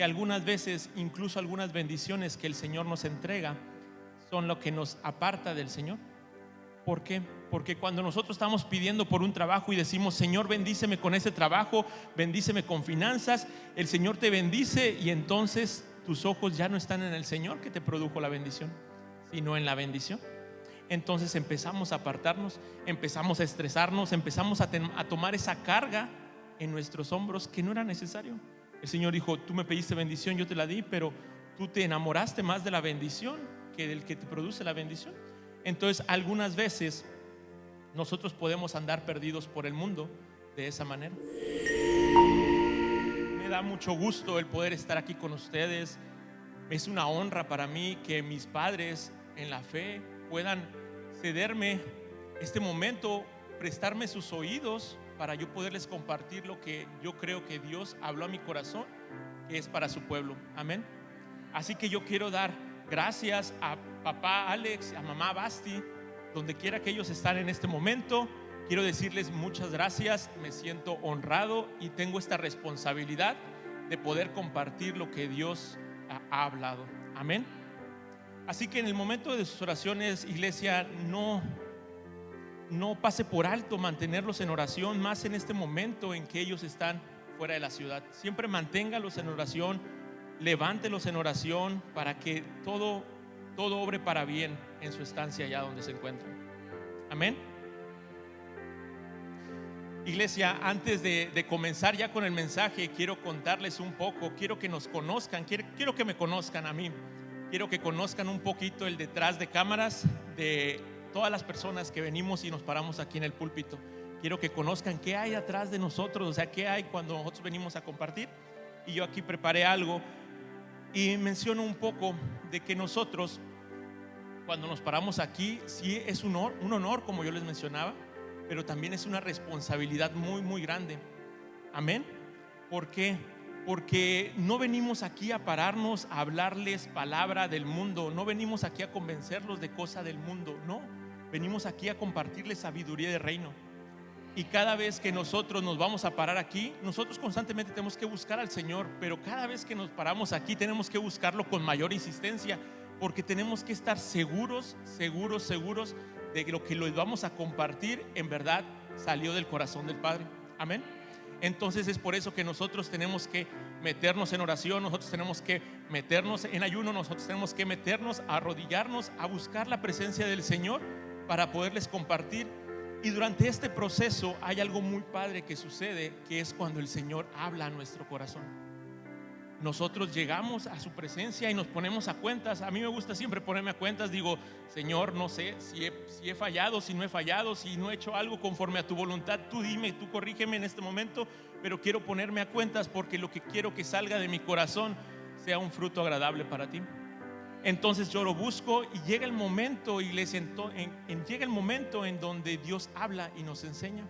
que algunas veces, incluso algunas bendiciones que el Señor nos entrega, son lo que nos aparta del Señor. ¿Por qué? Porque cuando nosotros estamos pidiendo por un trabajo y decimos: Señor, bendíceme con ese trabajo, bendíceme con finanzas, el Señor te bendice, y entonces tus ojos ya no están en el Señor que te produjo la bendición, sino en la bendición. Entonces empezamos a apartarnos, empezamos a estresarnos, empezamos a tomar esa carga en nuestros hombros que no era necesario. El Señor dijo: tú me pediste bendición, yo te la di, pero tú te enamoraste más de la bendición que del que te produce la bendición. Entonces algunas veces nosotros podemos andar perdidos por el mundo de esa manera. Me da mucho gusto el poder estar aquí con ustedes. Es una honra para mí que mis padres en la fe puedan cederme este momento, prestarme sus oídos para yo poderles compartir lo que yo creo que Dios habló a mi corazón, que es para su pueblo. Amén. Así que yo quiero dar gracias a papá Alex, a mamá Basti, donde quiera que ellos están en este momento. Quiero decirles muchas gracias. Me siento honrado y tengo esta responsabilidad de poder compartir lo que Dios ha hablado. Amén. Así que en el momento de sus oraciones, iglesia, no pase por alto mantenerlos en oración, más en este momento en que ellos están fuera de la ciudad. Siempre manténgalos en oración, levántelos en oración para que todo obre para bien en su estancia allá donde se encuentran. Amén. Iglesia, antes de comenzar ya con el mensaje, quiero contarles un poco. Quiero que nos conozcan, quiero que me conozcan a mí. Quiero que conozcan un poquito el detrás de cámaras de todas las personas que venimos y nos paramos aquí en el púlpito. Quiero que conozcan qué hay atrás de nosotros, o sea, qué hay cuando nosotros venimos a compartir. Y yo aquí preparé algo y menciono un poco de que nosotros, cuando nos paramos aquí, sí es un honor, como yo les mencionaba, pero también es una responsabilidad muy, muy grande. Amén. ¿Por qué? Porque no venimos aquí a pararnos a hablarles palabra del mundo, no venimos aquí a convencerlos de cosas del mundo, no, venimos aquí a compartirles sabiduría de reino. Y cada vez que nosotros nos vamos a parar aquí, nosotros constantemente tenemos que buscar al Señor, pero cada vez que nos paramos aquí tenemos que buscarlo con mayor insistencia, porque tenemos que estar seguros de que lo que les vamos a compartir en verdad salió del corazón del Padre. Amén. Entonces es por eso que nosotros tenemos que meternos en oración, nosotros tenemos que meternos en ayuno, nosotros tenemos que meternos, a arrodillarnos, a buscar la presencia del Señor para poderles compartir. Y durante este proceso hay algo muy padre que sucede, que es cuando el Señor habla a nuestro corazón. Nosotros llegamos a su presencia y nos ponemos a cuentas. A mí me gusta siempre ponerme a cuentas. Digo: Señor, no sé si he fallado, si no he fallado, si no he hecho algo conforme a tu voluntad. Tú dime, tú corrígeme en este momento, pero quiero ponerme a cuentas porque lo que quiero que salga de mi corazón sea un fruto agradable para ti. Entonces yo lo busco y llega el momento, iglesia, llega el momento en donde Dios habla y nos enseña.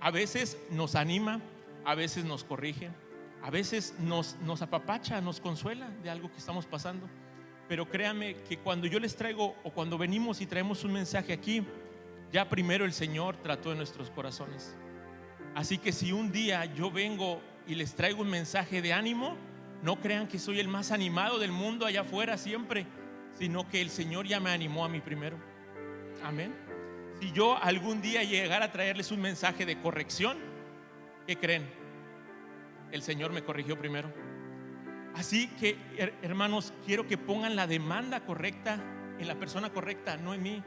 A veces nos anima, a veces nos corrige, a veces nos apapacha, nos consuela de algo que estamos pasando. Pero créanme que cuando yo les traigo, o cuando venimos y traemos un mensaje aquí, ya primero el Señor trató de nuestros corazones. Así que si un día yo vengo y les traigo un mensaje de ánimo, no crean que soy el más animado del mundo allá afuera siempre, sino que el Señor ya me animó a mí primero. Amén. Si yo algún día llegara a traerles un mensaje de corrección, ¿qué creen? El Señor me corrigió primero. Así que, hermanos, quiero que pongan la demanda correcta en la persona correcta, no en mí,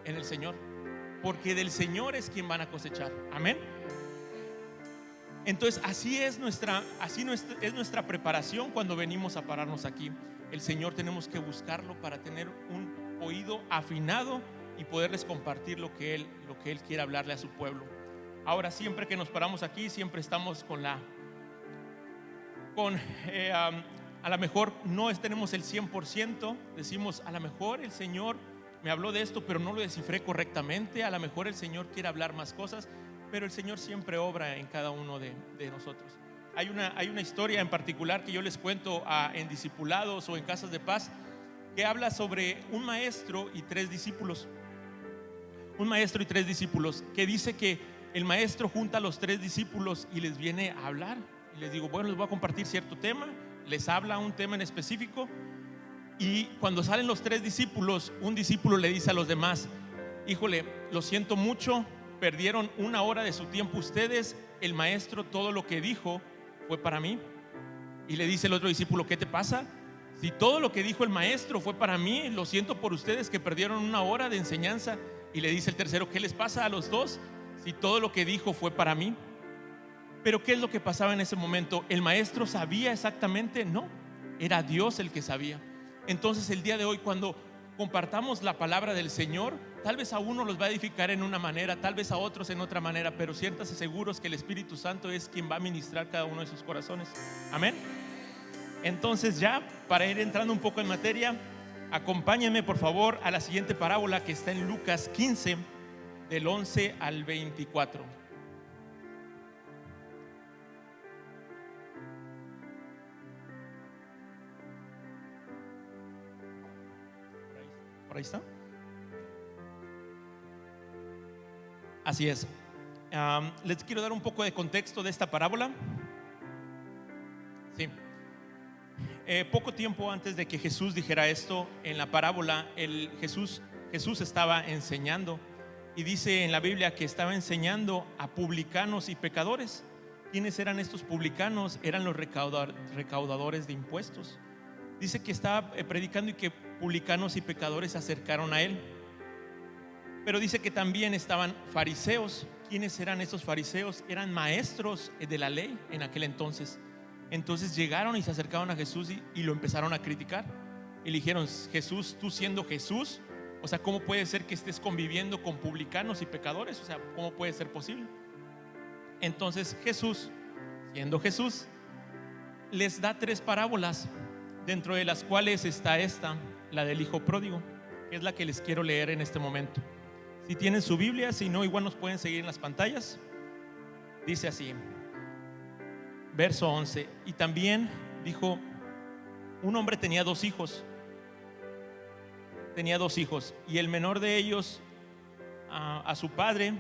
en el Señor, porque del Señor es quien van a cosechar. Amén. Entonces así es nuestra preparación cuando venimos a pararnos aquí. El Señor tenemos que buscarlo para tener un oído afinado y poderles compartir lo que Él quiere hablarle a su pueblo. Ahora, siempre que nos paramos aquí, siempre estamos a lo mejor no tenemos el 100%, decimos: a lo mejor el Señor me habló de esto, pero no lo descifré correctamente. A lo mejor el Señor quiere hablar más cosas, pero el Señor siempre obra en cada uno de nosotros. Hay una historia en particular que yo les cuento en discipulados o en casas de paz, que habla sobre un maestro y 3 discípulos. Un maestro y 3 discípulos, que dice que el maestro junta a los 3 discípulos y les viene a hablar. Y les digo: bueno, les voy a compartir cierto tema, les habla un tema en específico. Y cuando salen los 3 discípulos, un discípulo le dice a los demás: híjole, lo siento mucho, perdieron 1 hora de su tiempo ustedes. El maestro, todo lo que dijo fue para mí. Y le dice el otro discípulo: ¿qué te pasa? Si todo lo que dijo el maestro fue para mí, lo siento por ustedes que perdieron 1 hora de enseñanza. Y le dice el tercero: ¿qué les pasa a los dos? Si todo lo que dijo fue para mí. Pero ¿qué es lo que pasaba en ese momento? ¿El maestro sabía exactamente? No, era Dios el que sabía. Entonces el día de hoy, cuando compartamos la palabra del Señor, tal vez a uno los va a edificar en una manera, tal vez a otros en otra manera, pero siéntanse seguros que el Espíritu Santo es quien va a ministrar cada uno de sus corazones. Amén. Entonces, ya para ir entrando un poco en materia, acompáñenme por favor a la siguiente parábola, que está en Lucas 15 del 11 al 24. Por ahí está. Así es. Les quiero dar un poco de contexto de esta parábola. Sí. Poco tiempo antes de que Jesús dijera esto, en la parábola Jesús estaba enseñando, y dice en la Biblia que estaba enseñando a publicanos y pecadores. ¿Quiénes eran estos publicanos? Eran los recaudadores de impuestos. Dice que estaba predicando y que publicanos y pecadores se acercaron a él. Pero dice que también estaban fariseos. ¿Quiénes eran estos fariseos? Eran maestros de la ley en aquel entonces. Entonces llegaron y se acercaron a Jesús y lo empezaron a criticar. Y le dijeron: Jesús, tú siendo Jesús, o sea, ¿cómo puede ser que estés conviviendo con publicanos y pecadores? O sea, ¿cómo puede ser posible? Entonces Jesús, siendo Jesús, les da 3 parábolas, dentro de las cuales está esta, la del hijo pródigo, que es la que les quiero leer en este momento. Si tienen su Biblia, si no, igual nos pueden seguir en las pantallas. Dice así, verso 11: y también dijo: un hombre tenía 2 hijos. Y el menor de ellos a su padre,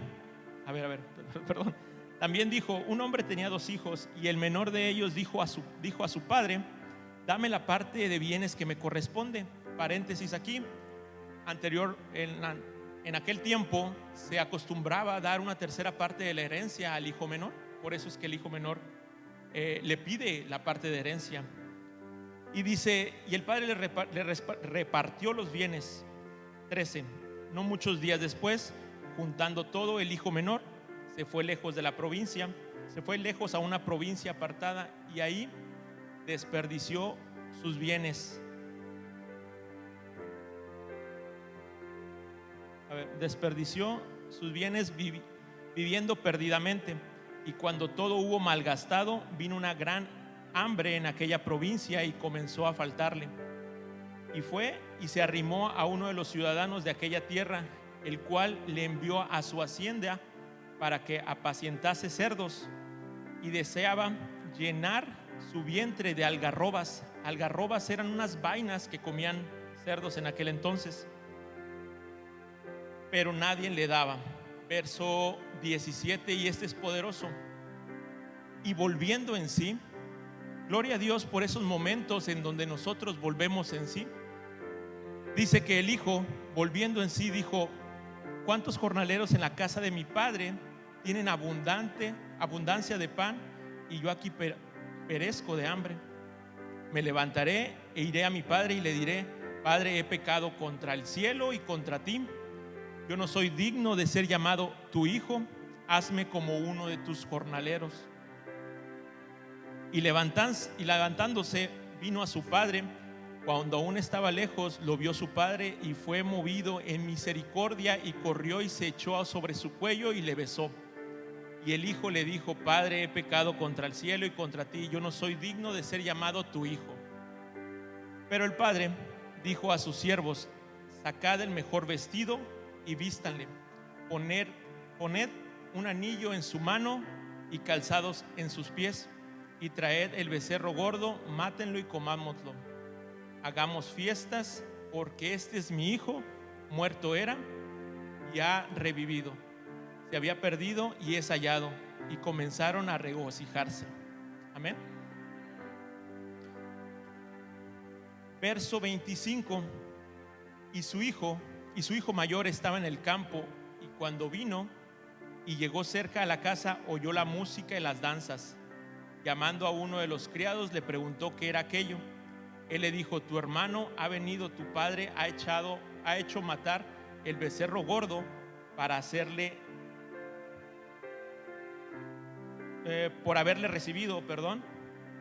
perdón. También dijo: un hombre tenía 2 hijos, y el menor de ellos dijo a su padre: dame la parte de bienes que me corresponde. Paréntesis aquí. En aquel tiempo se acostumbraba a dar una tercera parte de la herencia al hijo menor. Por eso es que el hijo menor le pide la parte de herencia. Y dice: y el padre le repartió los bienes. 13. No muchos días después, juntando todo, el hijo menor se fue lejos de la provincia, se fue lejos a una provincia apartada, y ahí desperdició sus bienes. Desperdició sus bienes viviendo perdidamente. Y cuando todo hubo malgastado, vino una gran hambre en aquella provincia y comenzó a faltarle. Y fue y se arrimó a uno de los ciudadanos de aquella tierra, el cual le envió a su hacienda para que apacientase cerdos, y deseaba llenar su vientre de algarrobas. Algarrobas eran unas vainas que comían cerdos en aquel entonces, pero nadie le daba. Verso 17, y este es poderoso: y volviendo en sí. Gloria a Dios por esos momentos en donde nosotros volvemos en sí. Dice que el hijo, volviendo en sí, dijo: ¿cuántos jornaleros en la casa de mi padre tienen abundancia de pan, y yo aquí perezco de hambre? Me levantaré e iré a mi padre y le diré: Padre, he pecado contra el cielo y contra ti. Yo no soy digno de ser llamado tu hijo. Hazme como uno de tus jornaleros. Y levantándose, vino a su padre. Cuando aún estaba lejos, lo vio su padre, y fue movido en misericordia, y corrió y se echó sobre su cuello y le besó. Y el hijo le dijo: Padre, he pecado contra el cielo y contra ti. Yo no soy digno de ser llamado tu hijo. Pero el padre dijo a sus siervos: sacad el mejor vestido y vístanle, poned un anillo en su mano y calzados en sus pies, y traed el becerro gordo, mátenlo y comámoslo. Hagamos fiestas, porque este es mi hijo, muerto era y ha revivido, se había perdido y es hallado. Y comenzaron a regocijarse. Amén. Verso 25. Y su hijo mayor estaba en el campo, y cuando vino y llegó cerca a la casa, oyó la música y las danzas. Llamando a uno de los criados, le preguntó qué era aquello. Él le dijo: tu hermano ha venido, tu padre ha hecho matar el becerro gordo para hacerle, por haberle recibido, perdón,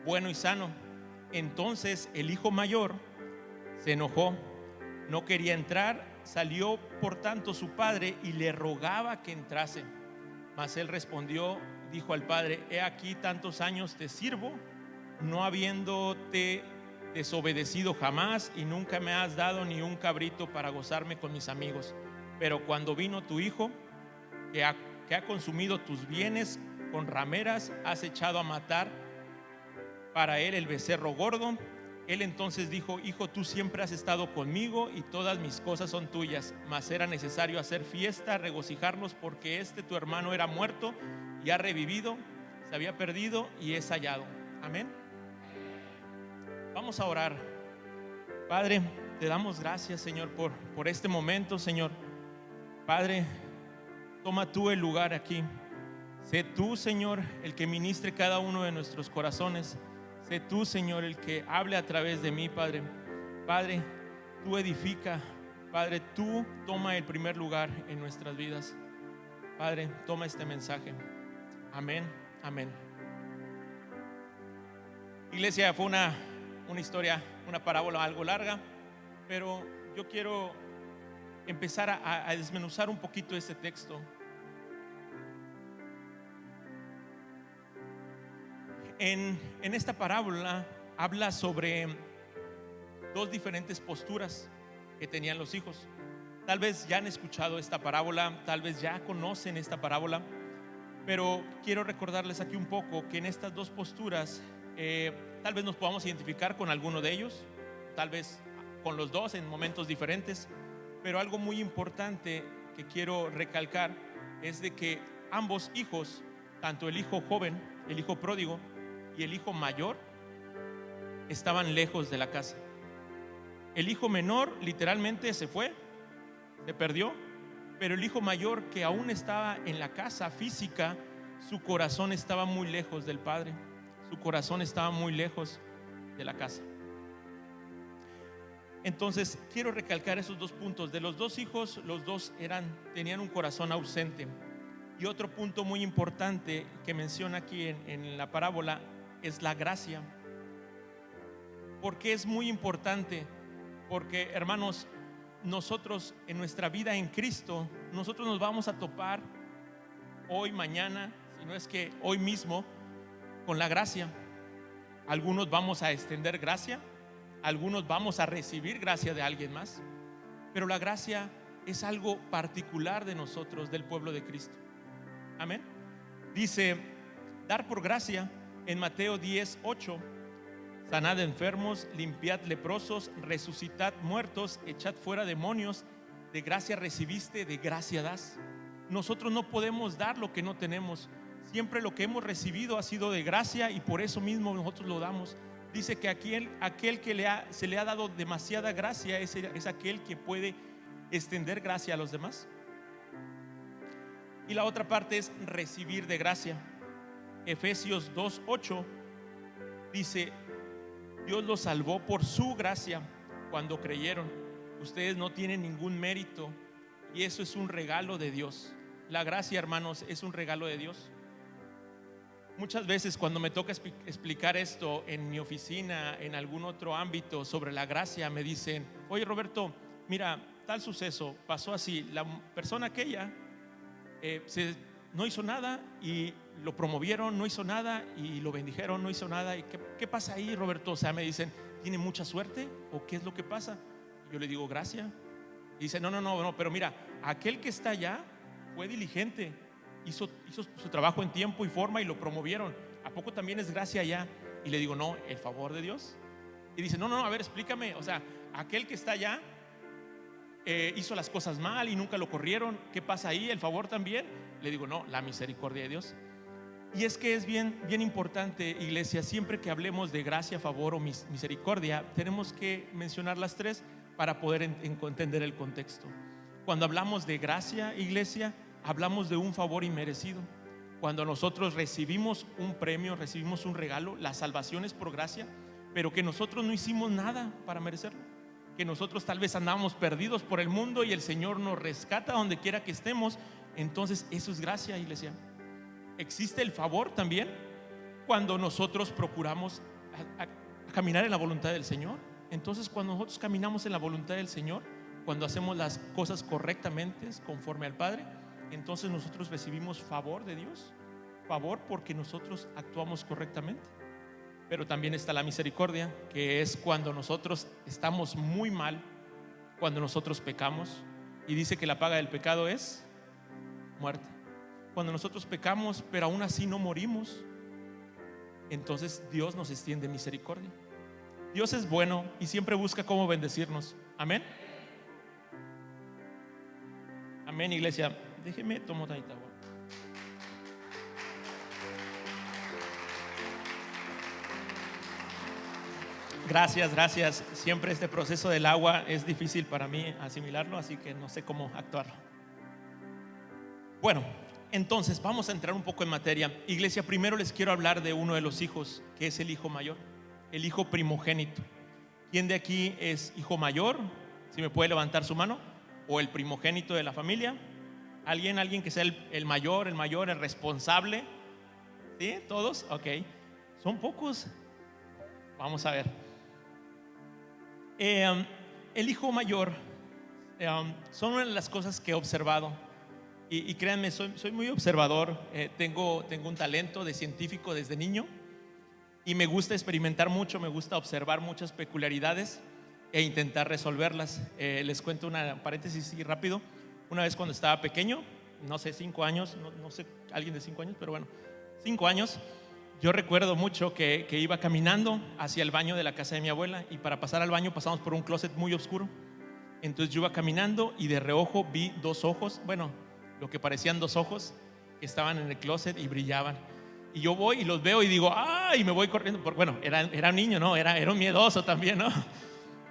bueno y sano. Entonces el hijo mayor se enojó, no quería entrar. Salió por tanto su padre y le rogaba que entrase. Mas él respondió, dijo al padre: he aquí tantos años te sirvo, no habiéndote desobedecido jamás, y nunca me has dado ni un cabrito para gozarme con mis amigos. Pero cuando vino tu hijo, que ha consumido tus bienes con rameras, has echado a matar para él el becerro gordo. Él entonces dijo: hijo, tú siempre has estado conmigo y todas mis cosas son tuyas, mas era necesario hacer fiesta, regocijarnos, porque tu hermano era muerto y ha revivido, se había perdido y es hallado. Amén. Vamos a orar. Padre, te damos gracias, Señor, por este momento, Señor. Padre, toma tú el lugar aquí. Sé tú, Señor, el que ministre cada uno de nuestros corazones. Sé tú, Señor, el que hable a través de mí, Padre. Padre, tú edifica. Padre, tú toma el primer lugar en nuestras vidas. Padre, toma este mensaje. Amén, amén. Iglesia, fue una historia, una parábola algo larga, pero yo quiero empezar a desmenuzar un poquito este texto. En esta parábola habla sobre dos diferentes posturas que tenían los hijos. Tal vez ya han escuchado esta parábola, tal vez ya conocen esta parábola, pero quiero recordarles aquí un poco que en estas dos posturas tal vez nos podamos identificar con alguno de ellos, tal vez con los dos en momentos diferentes, pero algo muy importante que quiero recalcar es de que ambos hijos, tanto el hijo joven, el hijo pródigo, y el hijo mayor, estaban lejos de la casa. El hijo menor literalmente se fue, se perdió, pero el hijo mayor, que aún estaba en la casa física, su corazón estaba muy lejos del padre, su corazón estaba muy lejos de la casa. Entonces quiero recalcar esos dos puntos. De los dos hijos, los dos tenían un corazón ausente. Y otro punto muy importante que menciona aquí en la parábola es la gracia. Porque es muy importante, porque, hermanos, nosotros en nuestra vida en Cristo, nosotros nos vamos a topar hoy, mañana, si no es que hoy mismo, con la gracia. Algunos vamos a extender gracia, algunos vamos a recibir gracia de alguien más, pero la gracia es algo particular de nosotros, del pueblo de Cristo. Amén. Dice: dar por gracia en Mateo 10:8: sanad enfermos, limpiad leprosos, resucitad muertos, echad fuera demonios. De gracia recibiste, de gracia das. Nosotros no podemos dar lo que no tenemos. Siempre lo que hemos recibido ha sido de gracia, y por eso mismo nosotros lo damos. Dice que aquel que se le ha dado demasiada gracia es aquel que puede extender gracia a los demás. Y la otra parte es recibir de gracia. Efesios 2:8 dice: Dios los salvó por su gracia cuando creyeron. Ustedes no tienen ningún mérito, y eso es un regalo de Dios. La gracia, hermanos, es un regalo de Dios. Muchas veces cuando me toca explicar esto en mi oficina, en algún otro ámbito sobre la gracia, me dicen: oye, Roberto, mira, tal suceso pasó así. La persona aquella no hizo nada y lo promovieron, no hizo nada y lo bendijeron, no hizo nada. ¿Y qué pasa ahí, Roberto? O sea, me dicen: ¿tiene mucha suerte o qué es lo que pasa? Y yo le digo: gracia. Y dice: no, pero mira, aquel que está allá fue diligente, hizo su trabajo en tiempo y forma y lo promovieron. ¿A poco también es gracia allá? Y le digo: no, el favor de Dios. Y dice: no, a ver, explícame. O sea, aquel que está allá hizo las cosas mal y nunca lo corrieron. ¿Qué pasa ahí? ¿El favor también? Le digo: no, la misericordia de Dios. Y es que es bien importante, iglesia, siempre que hablemos de gracia, favor o misericordia, tenemos que mencionar las tres para poder entender el contexto. Cuando hablamos de gracia, iglesia, hablamos de un favor inmerecido. Cuando nosotros recibimos un premio, recibimos un regalo, la salvación es por gracia, pero que nosotros no hicimos nada para merecerlo, que nosotros tal vez andamos perdidos por el mundo y el Señor nos rescata donde quiera que estemos. Entonces eso es gracia, iglesia. Existe el favor también cuando nosotros procuramos a caminar en la voluntad del Señor. Entonces cuando nosotros caminamos en la voluntad del Señor, cuando hacemos las cosas correctamente conforme al Padre, entonces nosotros recibimos favor de Dios. Favor porque nosotros actuamos correctamente. Pero también está la misericordia, que es cuando nosotros estamos muy mal, cuando nosotros pecamos, y dice que la paga del pecado es muerte. Cuando nosotros pecamos pero aún así no morimos, entonces Dios nos extiende misericordia. Dios es bueno y siempre busca cómo bendecirnos. Amén. Amén, iglesia. Déjeme tomar tantita agua. Gracias. Siempre este proceso del agua es difícil para mí asimilarlo, así que no sé cómo actuar. Bueno, entonces vamos a entrar un poco en materia. Iglesia, primero les quiero hablar de uno de los hijos, que es el hijo mayor, el hijo primogénito. ¿Quién de aquí es hijo mayor? Si me puede levantar su mano. ¿O el primogénito de la familia? ¿Alguien que sea el mayor, el responsable? ¿Sí? ¿Todos? Ok. Son pocos. Vamos a ver. El hijo mayor son una de las cosas que he observado. Y créanme, soy muy observador. Tengo un talento de científico desde niño. Y me gusta experimentar mucho, me gusta observar muchas peculiaridades e intentar resolverlas. Les cuento una paréntesis así rápido. Una vez cuando estaba pequeño, no sé, 5 años, no sé, alguien de 5 años, pero bueno, 5 años, yo recuerdo mucho que iba caminando hacia el baño de la casa de mi abuela, y para pasar al baño pasamos por un closet muy oscuro. Entonces yo iba caminando y de reojo vi 2 ojos, bueno, lo que parecían 2 ojos que estaban en el closet y brillaban. Y yo voy y los veo y digo, ¡ah! Y me voy corriendo. Bueno, era un niño, ¿no? Era un miedoso también, ¿no?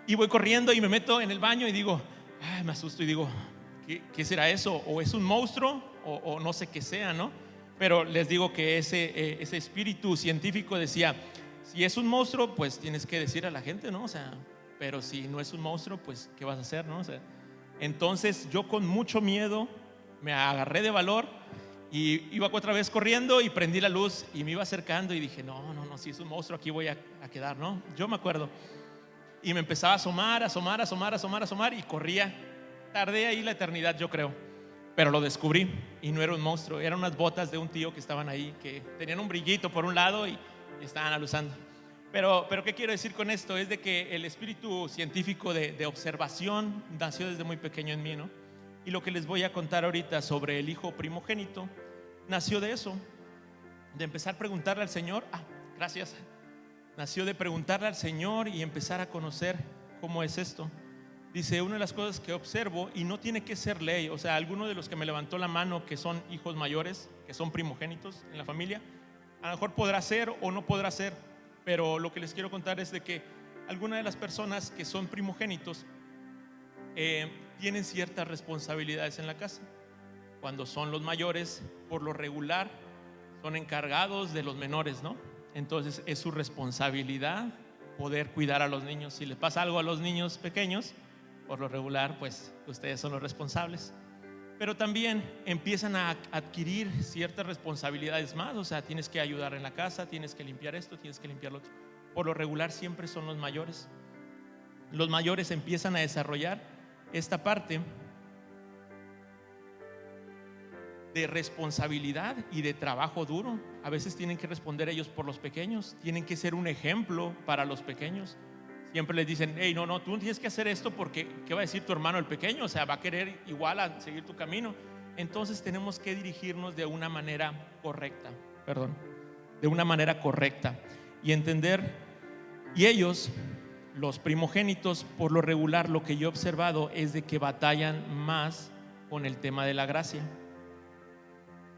Y voy corriendo y me meto en el baño y digo, ¡ay! Me asusto y digo, ¿qué será eso? ¿O es un monstruo? O no sé qué sea, ¿no? Pero les digo que ese espíritu científico decía, si es un monstruo, pues tienes que decir a la gente, ¿no? O sea, pero si no es un monstruo, pues ¿qué vas a hacer, no? O sea, entonces yo con mucho miedo me agarré de valor y iba otra vez corriendo y prendí la luz y me iba acercando y dije, no, si es un monstruo aquí voy a quedar, ¿no? Yo me acuerdo. Y me empezaba a asomar y corría. Tardé ahí la eternidad, yo creo, pero lo descubrí y no era un monstruo, eran unas botas de un tío que estaban ahí, que tenían un brillito por un lado y estaban alusando. Pero ¿qué quiero decir con esto? Es de que el espíritu científico de observación nació desde muy pequeño en mí, ¿no? Y lo que les voy a contar ahorita sobre el hijo primogénito nació de eso, de empezar a preguntarle al Señor. Gracias. Nació de preguntarle al Señor y empezar a conocer cómo es esto. Dice, una de las cosas que observo, y no tiene que ser ley, o sea, alguno de los que me levantó la mano que son hijos mayores, que son primogénitos en la familia, a lo mejor podrá ser o no podrá ser, pero lo que les quiero contar es de que algunas de las personas que son primogénitos tienen ciertas responsabilidades en la casa. Cuando son los mayores, por lo regular, son encargados de los menores, ¿no? Entonces es su responsabilidad poder cuidar a los niños. Si les pasa algo a los niños pequeños, por lo regular, pues ustedes son los responsables. Pero también empiezan a adquirir ciertas responsabilidades más. O sea, tienes que ayudar en la casa, tienes que limpiar esto, tienes que limpiar lo otro. Por lo regular siempre son los mayores. Los mayores empiezan a desarrollar esta parte de responsabilidad y de trabajo duro. A veces tienen que responder ellos por los pequeños, tienen que ser un ejemplo para los pequeños. Siempre les dicen, hey, no, tú tienes que hacer esto porque ¿qué va a decir tu hermano el pequeño? O sea, va a querer igual a seguir tu camino. Entonces tenemos que dirigirnos de una manera correcta, de una manera correcta y entender. Y ellos, los primogénitos, por lo regular, lo que yo he observado es de que batallan más con el tema de la gracia.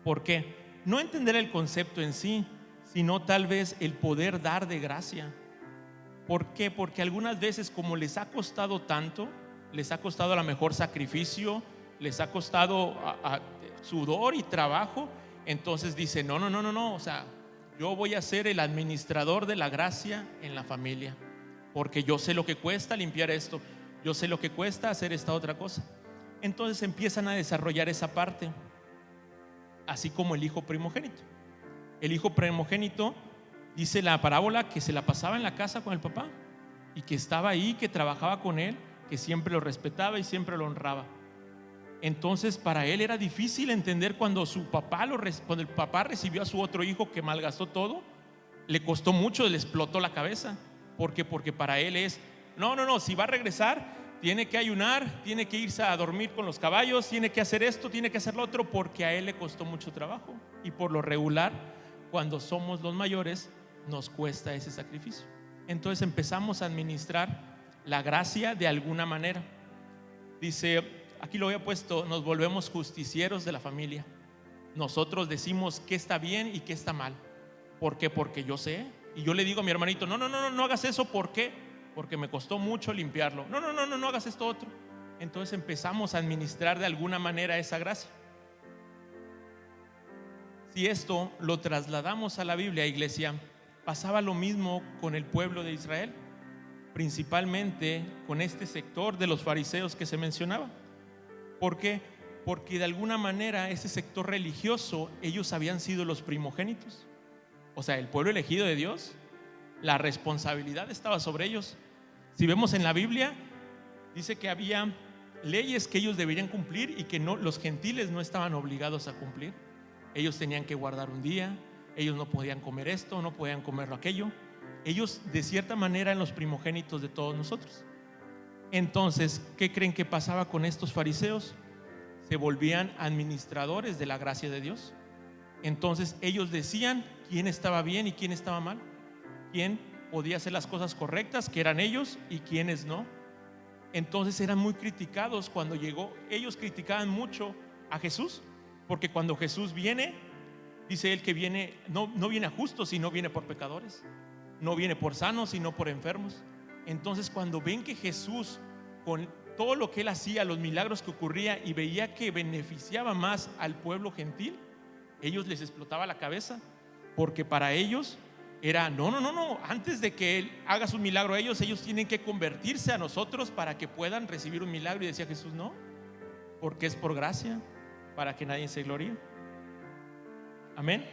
¿Por qué? no entender el concepto en sí, sino tal vez el poder dar de gracia. ¿Por qué? Porque algunas veces, como les ha costado tanto, les ha costado a lo mejor sacrificio, les ha costado sudor y trabajo, entonces dice, no, o sea, yo voy a ser el administrador de la gracia en la familia, porque yo sé lo que cuesta limpiar esto, yo sé lo que cuesta hacer esta otra cosa. Entonces empiezan a desarrollar esa parte, así como el hijo primogénito. El hijo primogénito, dice la parábola, que se la pasaba en la casa con el papá y que estaba ahí, que trabajaba con él, que siempre lo respetaba y siempre lo honraba. Entonces para él era difícil entender cuando cuando el papá recibió a su otro hijo que malgastó todo. Le costó mucho, le explotó la cabeza. ¿Por qué? Porque para él es, no, si va a regresar tiene que ayunar, tiene que irse a dormir con los caballos, tiene que hacer esto, tiene que hacer lo otro, porque a él le costó mucho trabajo. Y por lo regular, cuando somos los mayores, nos cuesta ese sacrificio. Entonces empezamos a administrar la gracia de alguna manera. Dice, aquí lo había puesto, nos volvemos justicieros de la familia. Nosotros decimos qué está bien y qué está mal. ¿Por qué? Porque yo sé. Y yo le digo a mi hermanito, no hagas eso. ¿Por qué? Porque me costó mucho limpiarlo. No hagas esto otro. Entonces empezamos a administrar de alguna manera esa gracia. Si esto lo trasladamos a la Biblia, iglesia, pasaba lo mismo con el pueblo de Israel, principalmente con este sector de los fariseos que se mencionaba. ¿Por qué? Porque de alguna manera ese sector religioso, ellos habían sido los primogénitos. O sea, el pueblo elegido de Dios, la responsabilidad estaba sobre ellos. Si vemos en la Biblia, dice que había leyes que ellos deberían cumplir y que los gentiles no estaban obligados a cumplir. Ellos tenían que guardar un día, ellos no podían comer esto, no podían comer aquello. Ellos de cierta manera eran los primogénitos de todos nosotros. Entonces, ¿qué creen que pasaba con estos fariseos? Se volvían administradores de la gracia de Dios. Entonces ellos decían quién estaba bien y quién estaba mal, quién podía hacer las cosas correctas, que eran ellos, y quiénes no. Entonces eran muy criticados cuando llegó. Ellos criticaban mucho a Jesús, porque cuando Jesús viene, dice él que viene, no viene a justos, sino viene por pecadores. No viene por sanos, sino por enfermos. Entonces cuando ven que Jesús, con todo lo que él hacía, los milagros que ocurría, y veía que beneficiaba más al pueblo gentil, ellos les explotaba la cabeza, porque para ellos era no, antes de que él haga su milagro a ellos tienen que convertirse a nosotros para que puedan recibir un milagro. Y decía Jesús, no, porque es por gracia, para que nadie se gloríe. Amén.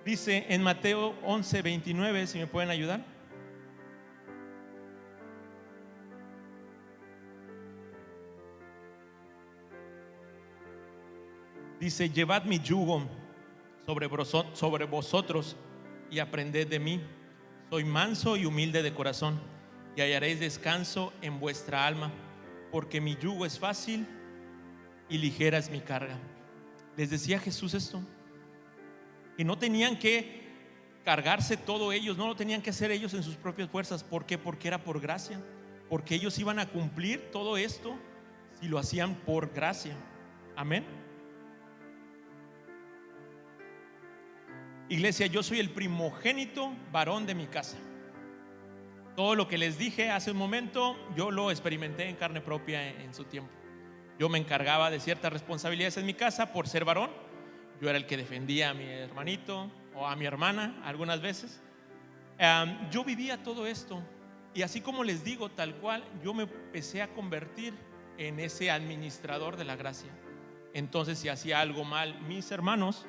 Dice en Mateo 11:29, si me pueden ayudar. Dice, llevad mi yugo sobre vosotros y aprended de mí. Soy manso y humilde de corazón, y hallaréis descanso en vuestra alma, porque mi yugo es fácil y ligera es mi carga. Les decía Jesús esto, que no tenían que cargarse todo ellos, no lo tenían que hacer ellos en sus propias fuerzas. ¿Por qué? Porque era por gracia, porque ellos iban a cumplir todo esto si lo hacían por gracia. Amén. Iglesia, yo soy el primogénito varón de mi casa. Todo lo que les dije hace un momento, yo lo experimenté en carne propia en su tiempo. Yo me encargaba de ciertas responsabilidades en mi casa por ser varón. Yo era el que defendía a mi hermanito o a mi hermana algunas veces. Yo vivía todo esto, y así como les digo, tal cual, yo me empecé a convertir en ese administrador de la gracia. Entonces, si hacía algo mal mis hermanos,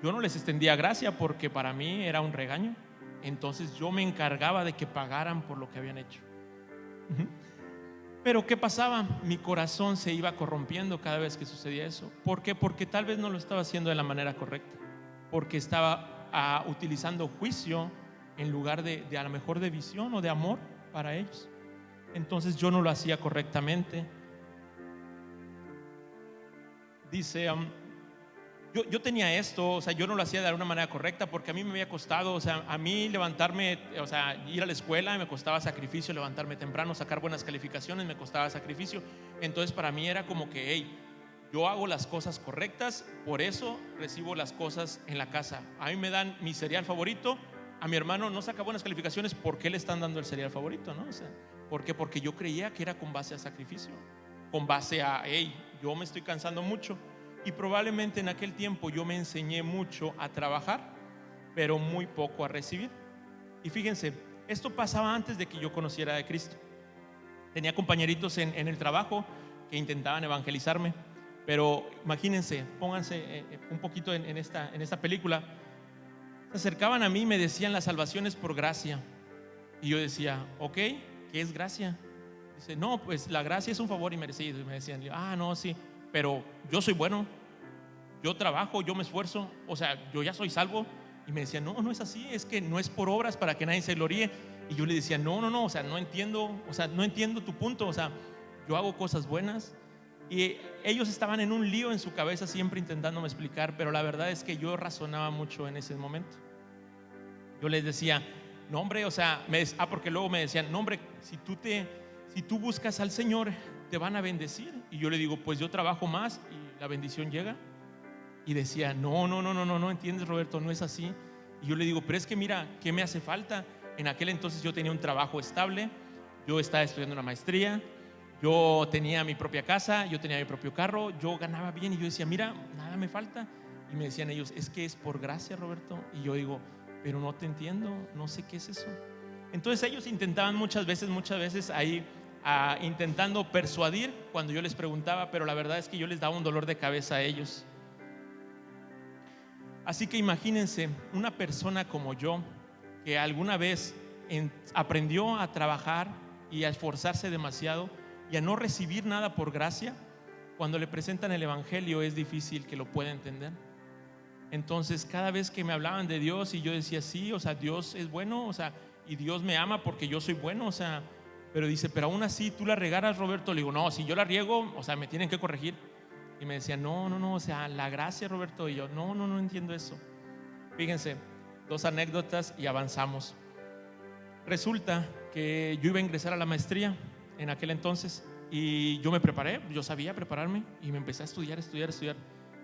yo no les extendía gracia, porque para mí era un regaño. Entonces yo me encargaba de que pagaran por lo que habían hecho. Pero ¿qué pasaba? Mi corazón se iba corrompiendo cada vez que sucedía eso. ¿Por qué? Porque tal vez no lo estaba haciendo de la manera correcta, porque estaba utilizando juicio en lugar de a lo mejor de visión o de amor para ellos. Entonces yo no lo hacía correctamente. Dice, yo tenía esto, o sea, yo no lo hacía de alguna manera correcta, porque a mí me había costado, o sea, a mí levantarme, o sea, ir a la escuela me costaba sacrificio, levantarme temprano, sacar buenas calificaciones me costaba sacrificio. Entonces para mí era como que, hey, yo hago las cosas correctas, por eso recibo las cosas en la casa. A mí me dan mi cereal favorito, a mi hermano no saca buenas calificaciones, ¿por qué le están dando el cereal favorito? ¿No? O sea, ¿por qué? Porque yo creía que era con base a sacrificio, con base a, hey, yo me estoy cansando mucho. Y probablemente en aquel tiempo yo me enseñé mucho a trabajar, pero muy poco a recibir. Y fíjense, esto pasaba antes de que yo conociera a Cristo. Tenía compañeritos en el trabajo que intentaban evangelizarme, pero imagínense, pónganse un poquito en esta película. Se acercaban a mí y me decían: la salvación es por gracia. Y yo decía: ok, ¿qué es gracia? Dice: no, pues la gracia es un favor inmerecido. Y me decían: no, sí, pero yo soy bueno, yo trabajo, yo me esfuerzo, o sea, yo ya soy salvo. Y me decían: no, no es así, es que no es por obras para que nadie se gloríe. Y yo le decía: no, o sea, no entiendo tu punto, o sea, yo hago cosas buenas. Y ellos estaban en un lío en su cabeza, siempre intentándome explicar, pero la verdad es que yo razonaba mucho en ese momento. Yo les decía: no, hombre, o sea, porque luego me decían: no, hombre, si tú buscas al Señor, te van a bendecir. Y yo le digo: pues yo trabajo más y la bendición llega. Y decía: no entiendes, Roberto, no es así. Y yo le digo: pero es que mira, ¿qué me hace falta? En aquel entonces yo tenía un trabajo estable, yo estaba estudiando una maestría, yo tenía mi propia casa, yo tenía mi propio carro, yo ganaba bien. Y yo decía: mira, nada me falta. Y me decían ellos: es que es por gracia, Roberto. Y yo digo: pero no te entiendo, no sé qué es eso. Entonces ellos intentaban muchas veces ahí intentando persuadir cuando yo les preguntaba, pero la verdad es que yo les daba un dolor de cabeza a ellos. Así que imagínense una persona como yo, que alguna vez aprendió a trabajar y a esforzarse demasiado y a no recibir nada por gracia. Cuando le presentan el evangelio es difícil que lo pueda entender. Entonces cada vez que me hablaban de Dios y yo decía: sí, o sea, Dios es bueno, o sea, y Dios me ama porque yo soy bueno, o sea, pero dice: pero aún así tú la regaras, Roberto. Le digo: no, si yo la riego, o sea, me tienen que corregir. Y me decía: no, o sea, la gracia, Roberto. Y yo: no entiendo eso. Fíjense, 2 anécdotas y avanzamos. Resulta que yo iba a ingresar a la maestría en aquel entonces y yo me preparé, yo sabía prepararme y me empecé a estudiar.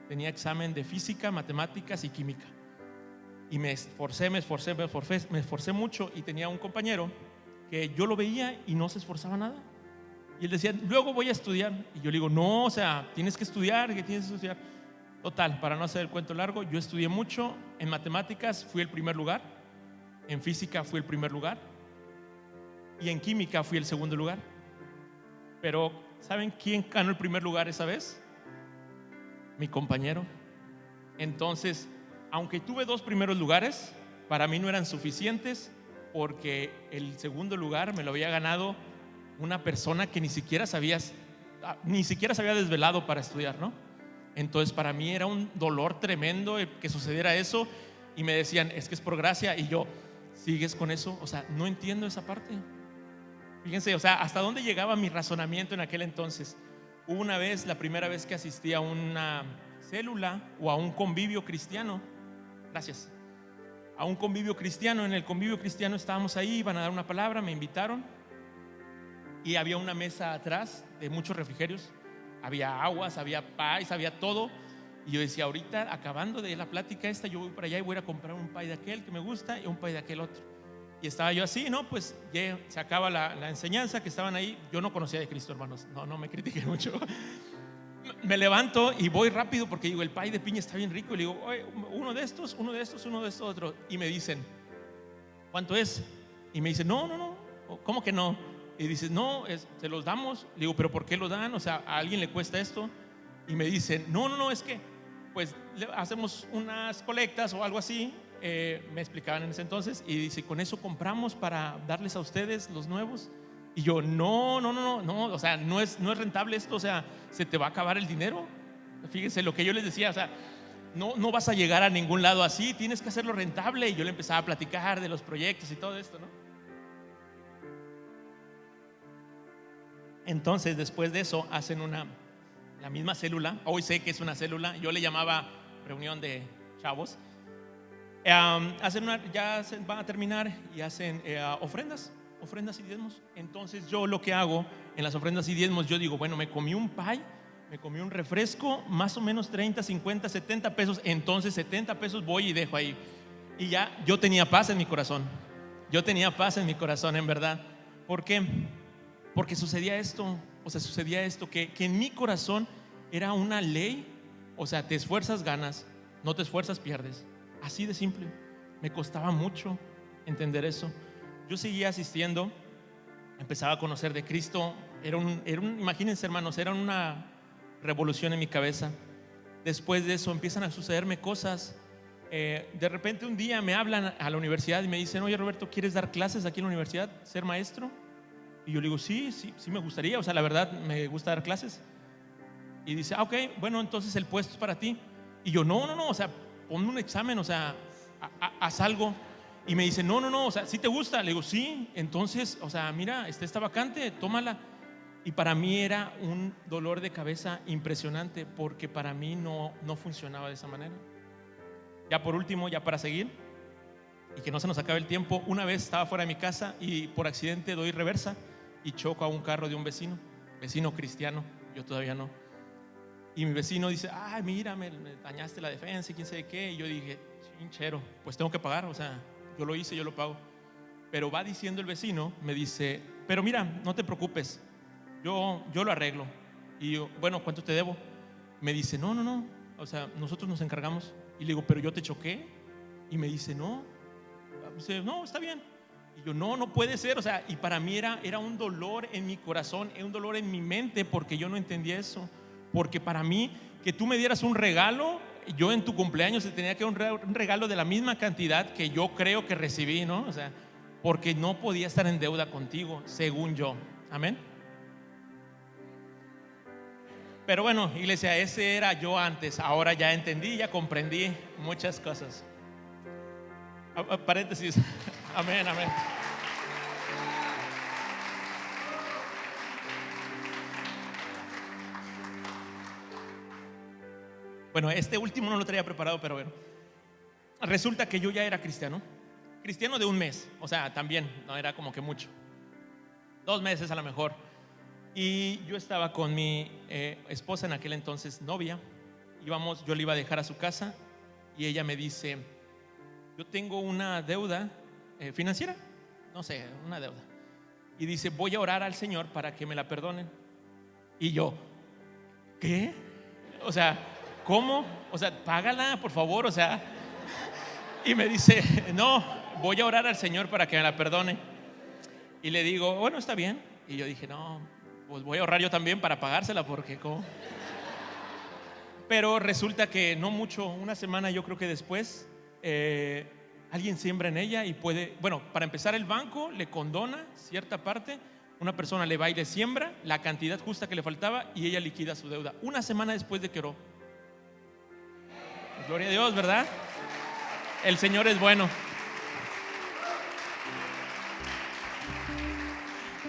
Tenía examen de física, matemáticas y química. Y me esforcé mucho. Y tenía un compañero que yo lo veía y no se esforzaba nada. Y él decía: luego voy a estudiar. Y yo le digo: no, o sea, tienes que estudiar, que tienes que estudiar. Total, para no hacer el cuento largo, yo estudié mucho. En matemáticas fui el primer lugar, en física fui el primer lugar y en química fui el segundo lugar. Pero ¿saben quién ganó el primer lugar esa vez? Mi compañero. Entonces, aunque tuve 2 primeros lugares, para mí no eran suficientes, porque el segundo lugar me lo había ganado una persona que ni siquiera se había desvelado para estudiar, ¿no? Entonces para mí era un dolor tremendo que sucediera eso. Y me decían: es que es por gracia. Y yo: ¿sigues con eso? O sea, no entiendo esa parte. Fíjense, o sea, hasta dónde llegaba mi razonamiento en aquel entonces. Hubo una vez, la primera vez que asistí a una célula o a un convivio cristiano. Gracias. A un convivio cristiano. En el convivio cristiano estábamos ahí, iban a dar una palabra, me invitaron. Y había una mesa atrás de muchos refrigerios. Había aguas, había pies, había todo. Y yo decía: ahorita, acabando de la plática esta, yo voy para allá y voy a comprar un pie de aquel que me gusta y un pie de aquel otro. Y estaba yo así, ¿no? Pues ya se acaba la enseñanza, que estaban ahí. Yo no conocía de Cristo, hermanos. No me critiquen mucho. Me levanto y voy rápido porque digo: el pie de piña está bien rico. Y le digo: oye, uno de estos, otro. Y me dicen: ¿cuánto es? Y me dicen: no. ¿Cómo que no? Y dices: no, se los damos. Le digo: ¿pero por qué lo dan? O sea, ¿a alguien le cuesta esto? Y me dicen: no, es que pues hacemos unas colectas o algo así. Me explicaban en ese entonces. Y dice: con eso compramos para darles a ustedes los nuevos. Y yo: no, o sea, no es rentable esto, o sea, se te va a acabar el dinero. Fíjense lo que yo les decía, o sea, no vas a llegar a ningún lado así, tienes que hacerlo rentable. Y yo le empezaba a platicar de los proyectos y todo esto, ¿no? Entonces, después de eso, hacen la misma célula. Hoy sé que es una célula, yo le llamaba reunión de chavos. Van a terminar y hacen ofrendas y diezmos. Entonces yo lo que hago en las ofrendas y diezmos, yo digo: bueno, me comí un pie, me comí un refresco, más o menos 30, 50, 70 pesos. Entonces 70 pesos voy y dejo ahí. Y ya yo tenía paz en mi corazón. Yo tenía paz en mi corazón, en verdad. ¿Por qué? Porque sucedía esto, que en mi corazón era una ley. O sea, te esfuerzas, ganas, no te esfuerzas, pierdes. Así de simple. Me costaba mucho entender eso. Yo seguía asistiendo, empezaba a conocer de Cristo. Imagínense, hermanos, era una revolución en mi cabeza. Después de eso empiezan a sucederme cosas. De repente un día me hablan a la universidad y me dicen: oye, Roberto, ¿quieres dar clases aquí en la universidad? ¿Ser maestro? Y yo le digo: sí me gustaría, o sea, la verdad me gusta dar clases. Y dice: ok, bueno, entonces el puesto es para ti. Y yo: no, o sea, ponme un examen, o sea, haz algo. Y me dice: no, o sea, ¿sí te gusta? Le digo: sí. Entonces, o sea, mira, está vacante, tómala. Y para mí era un dolor de cabeza impresionante, porque para mí no funcionaba de esa manera. Ya por último, ya para seguir y que no se nos acabe el tiempo, una vez estaba fuera de mi casa y por accidente doy reversa y choco a un carro de un vecino cristiano, yo todavía no. Y mi vecino dice: ay, mira, me dañaste la defensa y quién sabe qué. Y yo dije: chinchero, pues tengo que pagar, o sea, yo lo hice, yo lo pago. Pero va diciendo el vecino, me dice: pero mira, no te preocupes, yo lo arreglo. Y yo: bueno, ¿cuánto te debo? Me dice: no, o sea, nosotros nos encargamos. Y le digo: pero yo te choqué. Y me dice: no, está bien. Y yo: no puede ser, o sea. Y para mí era un dolor en mi corazón, un dolor en mi mente, porque yo no entendía eso. Porque para mí, que tú me dieras un regalo, yo en tu cumpleaños te tenía que dar un regalo de la misma cantidad que yo creo que recibí, ¿no? O sea, porque no podía estar en deuda contigo, según yo. Amén. Pero bueno, iglesia, ese era yo antes. Ahora ya entendí, ya comprendí muchas cosas. Paréntesis. Amén. Bueno, este último no lo traía preparado, pero bueno. Resulta que yo ya era cristiano de un mes. O sea, también no era como que mucho, 2 meses a lo mejor. Y yo estaba con mi esposa en aquel entonces, novia. Yo le iba a dejar a su casa y ella me dice: yo tengo una deuda financiera, no sé, una deuda. Y dice: voy a orar al Señor para que me la perdonen. Y yo: ¿qué? O sea, ¿cómo? O sea, págala, por favor, o sea. Y me dice: no, voy a orar al Señor para que me la perdone. Y le digo: bueno, está bien. Y yo dije: no, pues voy a ahorrar yo también para pagársela, porque ¿cómo? Pero resulta que no mucho, una semana yo creo que después, alguien siembra en ella y puede, bueno, para empezar, el banco le condona cierta parte, una persona le va y le siembra la cantidad justa que le faltaba y ella liquida su deuda una semana después de que oró. Gloria a Dios, ¿verdad? El Señor es bueno.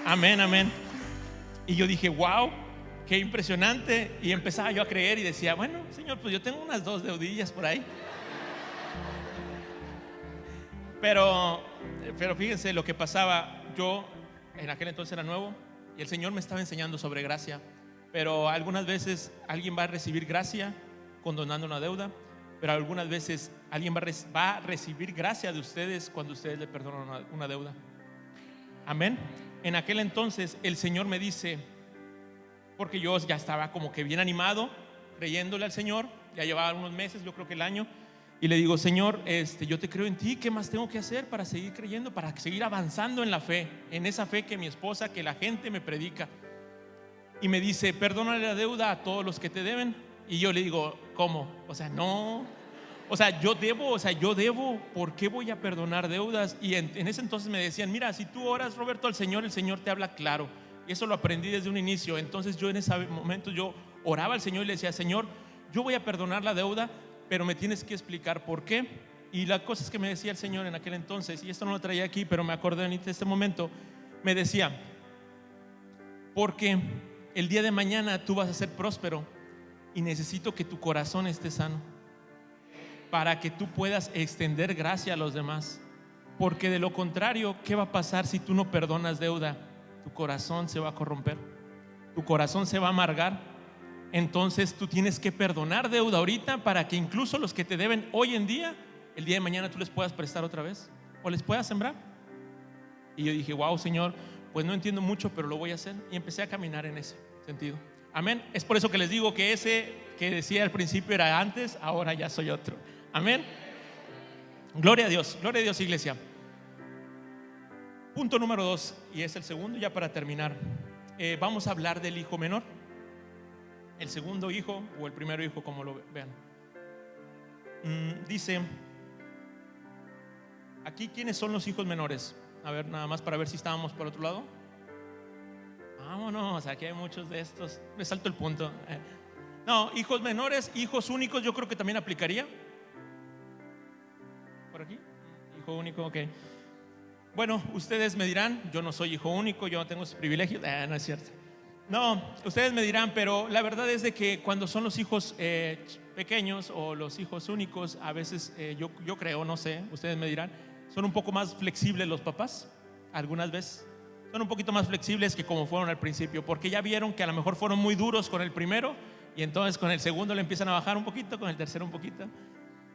Amén. Y yo dije: wow, qué impresionante. Y empezaba yo a creer y decía: bueno, Señor, pues yo tengo unas 2 deudillas por ahí. Pero fíjense lo que pasaba. Yo en aquel entonces era nuevo y el Señor me estaba enseñando sobre gracia. Pero algunas veces alguien va a recibir gracia condonando una deuda, pero algunas veces alguien va a recibir gracia de ustedes cuando ustedes le perdonan una deuda. Amén. En aquel entonces el Señor me dice, porque yo ya estaba como que bien animado, creyéndole al Señor, ya llevaba unos meses, yo creo que el año, y le digo: Señor, yo te creo en ti, ¿qué más tengo que hacer para seguir creyendo, para seguir avanzando en la fe, en esa fe que mi esposa, que la gente me predica? Y me dice: perdónale la deuda a todos los que te deben. Y yo le digo: ¿cómo? O sea, no, o sea, yo debo, ¿por qué voy a perdonar deudas? Y en ese entonces me decían: mira, si tú oras, Roberto, al Señor, el Señor te habla claro. Y eso lo aprendí desde un inicio. Entonces yo en ese momento yo oraba al Señor y le decía: Señor, yo voy a perdonar la deuda, pero me tienes que explicar por qué. Y la cosa es que me decía el Señor en aquel entonces, y esto no lo traía aquí, pero me acordé en este momento, me decía: porque el día de mañana tú vas a ser próspero y necesito que tu corazón esté sano, para que tú puedas extender gracia a los demás. Porque de lo contrario, ¿qué va a pasar si tú no perdonas deuda? Tu corazón se va a corromper, tu corazón se va a amargar entonces tú tienes que perdonar deuda ahorita para que incluso los que te deben hoy en día, el día de mañana tú les puedas prestar otra vez o les puedas sembrar. Y yo dije, wow, Señor, pues no entiendo mucho, pero lo voy a hacer. Y empecé a caminar en ese sentido. Amén. Es por eso que les digo que ese que decía al principio era antes, ahora ya soy otro. Amén. Gloria a Dios, iglesia. Punto número 2, y es el segundo ya para terminar. Vamos a hablar del hijo menor. El segundo hijo o el primero hijo, como lo vean. Dice aquí, ¿quiénes son los hijos menores? A ver, nada más para ver si estábamos por otro lado. Vámonos, aquí hay muchos de estos. Me salto el punto. No, hijos menores, hijos únicos, yo creo que también aplicaría. Por aquí, hijo único, ok. Bueno, ustedes me dirán, yo no soy hijo único, yo no tengo ese privilegio. No es cierto. No, ustedes me dirán, pero la verdad es de que cuando son los hijos pequeños o los hijos únicos, a veces yo creo, no sé, ustedes me dirán, son un poco más flexibles los papás. Algunas veces son un poquito más flexibles que como fueron al principio, porque ya vieron que a lo mejor fueron muy duros con el primero y entonces con el segundo le empiezan a bajar un poquito, con el tercero un poquito.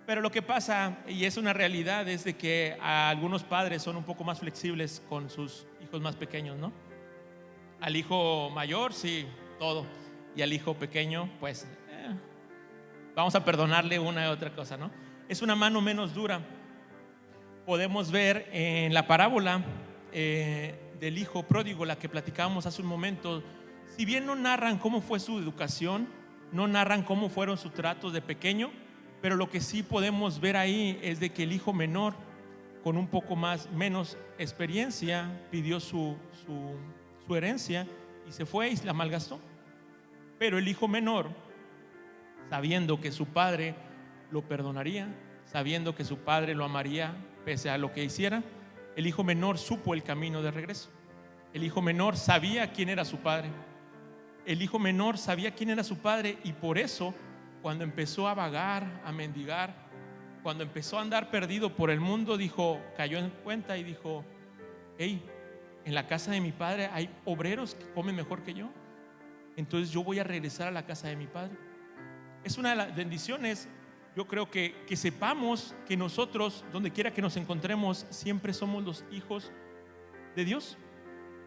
Pero lo que pasa, y es una realidad, es de que algunos padres son un poco más flexibles con sus hijos más pequeños, ¿no? Al hijo mayor, sí, todo. Y al hijo pequeño, pues vamos a perdonarle una y otra cosa, ¿no? Es una mano menos dura. Podemos ver en la parábola del hijo pródigo, la que platicábamos hace un momento. Si bien no narran cómo fue su educación, no narran cómo fueron sus tratos de pequeño, pero lo que sí podemos ver ahí es de que el hijo menor, con un poco menos experiencia, pidió su herencia y se fue y la malgastó. Pero el hijo menor, sabiendo que su padre lo perdonaría, sabiendo que su padre lo amaría pese a lo que hiciera, el hijo menor supo el camino de regreso. El hijo menor sabía quién era su padre. El hijo menor sabía quién era su padre, y por eso cuando empezó a vagar, a mendigar, cuando empezó a andar perdido por el mundo, cayó en cuenta y dijo: hey, en la casa de mi padre hay obreros que comen mejor que yo, entonces yo voy a regresar a la casa de mi padre. Es una de las bendiciones. Yo creo que sepamos que nosotros, donde quiera que nos encontremos, siempre somos los hijos de Dios.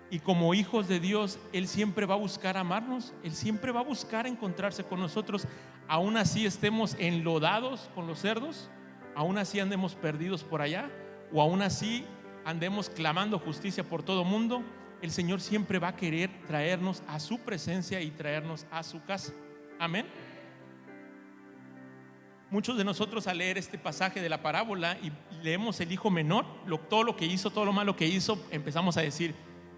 Y como hijos de Dios, Él siempre va a buscar amarnos, Él siempre va a buscar encontrarse con nosotros. Aún así estemos enlodados con los cerdos, aún así andemos perdidos por allá, o aún así andemos clamando justicia por todo mundo, el Señor siempre va a querer traernos a su presencia y traernos a su casa. Amén. Muchos de nosotros, al leer este pasaje de la parábola y leemos el hijo menor, todo lo que hizo, todo lo malo que hizo, empezamos a decir: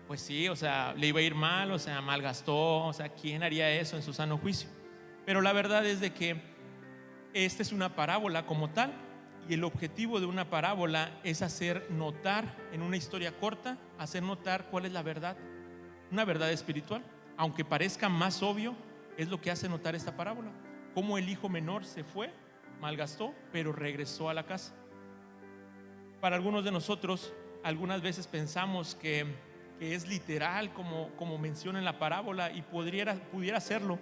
pues sí, o sea, le iba a ir mal, o sea, malgastó, o sea, ¿quién haría eso en su sano juicio? Pero la verdad es de que esta es una parábola como tal, y el objetivo de una parábola es hacer notar en una historia corta, hacer notar cuál es la verdad, una verdad espiritual. Aunque parezca más obvio, es lo que hace notar esta parábola: cómo el hijo menor se fue, malgastó, pero regresó a la casa. Para algunos de nosotros, algunas veces pensamos que es literal como menciona en la parábola, y pudiera serlo.